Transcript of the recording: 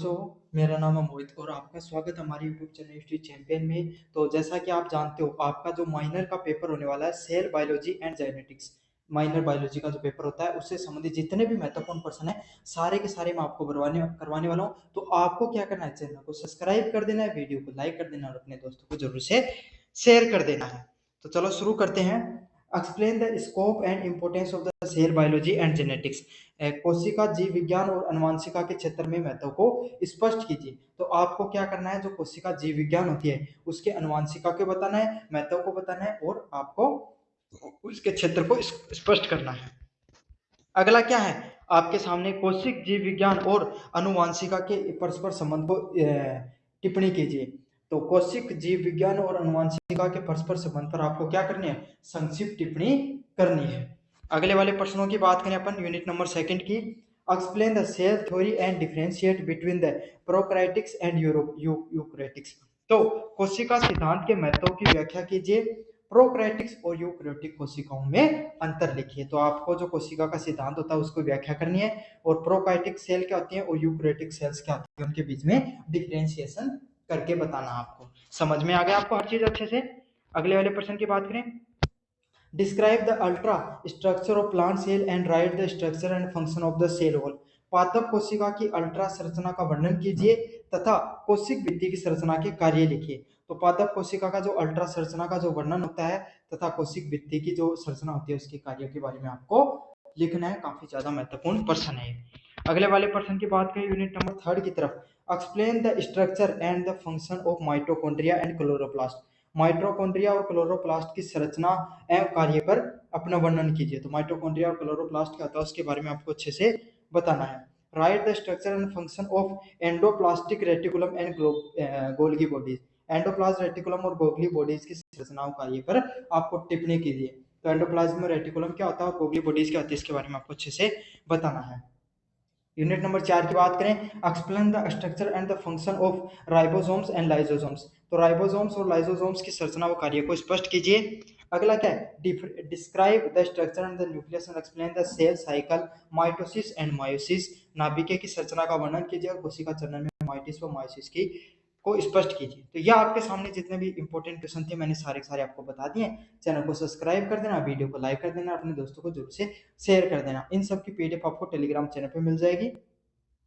मेरा नाम है मोहित और आपका स्वागत है हमारे यूट्यूब चैनल हिस्ट्री चैंपियन में। तो जैसा कि आप जानते हो, आपका जो माइनर का पेपर होने वाला है cell biology and genetics, minor biology का जो पेपर होता है उससे संबंधित जितने भी महत्वपूर्ण प्रश्न है सारे के सारे मैं आपको करवाने वाला हूँ। तो आपको क्या करना है, चैनल को सब्सक्राइब कर देना है, वीडियो को लाइक कर देना और अपने दोस्तों को जरूर से शेयर कर देना है। तो चलो शुरू करते हैं। Explain the scope and importance of the cell biology and genetics. कोशिका जीव विज्ञान और अनुवांशिका के क्षेत्र में महत्व को स्पष्ट कीजिए। तो आपको क्या करना है, जो कोशिका जीव विज्ञान होती है उसके अनुवांशिका के बताना है, महत्व को बताना है और आपको उसके क्षेत्र को स्पष्ट करना है। अगला क्या है, आपके सामने कोशिक जीव विज्ञान और अनुवांशिका के परस्पर संबंध को टिप्पणी कीजिए। तो कोशिक जीव विज्ञान और अनुवांशिका के परस्पर संबंध पर आपको क्या करनी है, संक्षिप्त टिप्पणी करनी है। अगले वाले प्रश्नों की बात करें अपन यूनिट नंबर 2 की। Explain the cell theory and differentiate between the prokaryotics and eukaryotics. तो कोशिका सिद्धांत के महत्व की व्याख्या कीजिए, प्रोकैरियोटिक्स और यूकैरियोटिक कोशिकाओं में अंतर लिखिए। तो आपको जो कोशिका का सिद्धांत होता है उसको व्याख्या करनी है और प्रोकैरियोटिक सेल क्या होती है और यूकैरियोटिक सेल्स क्या होती है, उनके बीच में डिफरेंशिएशन करके बताना। आपको समझ में आ गया आपको हर चीज अच्छे से। अगले वाले प्रश्न की बात करें। Describe the ultra structure of plant cell and write the structure and function of the cell wall. पादप कोशिका की अल्ट्रा संरचना का वर्णन कीजिए तथा कोशिक भित्ति की संरचना के कार्य लिखिए। तो पादप कोशिका का जो अल्ट्रा संरचना का जो वर्णन होता है तथा कोशिक भित्ति की जो संरचना होती है उसके कार्यों के बारे में आपको लिखना है। काफी ज्यादा महत्वपूर्ण प्रश्न है। अगले वाले प्रश्न की बात करें यूनिट नंबर 3 की तरफ। Explain the structure and the function of mitochondria and chloroplast. Mitochondria और क्लोरोप्लास्ट की संरचना एवं कार्य पर अपना वर्णन कीजिए। तो माइटोकॉन्ड्रिया और क्लोरोप्लास्ट क्या होता है उसके बारे में आपको अच्छे से बताना है। Write the structure and function of endoplasmic reticulum and Golgi bodies. Endoplasm reticulum और गोल्गी बॉडीज की संरचना कार्य पर आपको टिप्पणी कीजिए। तो एंडोप्लाज्म रेटिकुलम क्या होता है और गोल्गी बॉडीज क्या होती है इसके बारे में आपको अच्छे से बताना है। यूनिट नंबर 4 की बात करें। Explain the structure and the function of ribosomes and lysosomes. तो राइबोसोम्स और लाइसोसोम्स की संरचना व कार्य को स्पष्ट कीजिए। अगला क्या है, describe the structure and the nucleus and explain the cell cycle mitosis and meiosis. नाभिक की संरचना का वर्णन कीजिए और कोशिका चरण में माइटिस व मायोसिस की को स्पष्ट कीजिए। तो यह आपके सामने जितने भी इंपॉर्टेंट क्वेश्चन थे मैंने सारे सारे आपको बता दिए। चैनल को सब्सक्राइब कर देना, वीडियो को लाइक कर देना, अपने दोस्तों को जरूर से शेयर कर देना। इन सब की पीडीएफ आपको टेलीग्राम चैनल पे मिल जाएगी।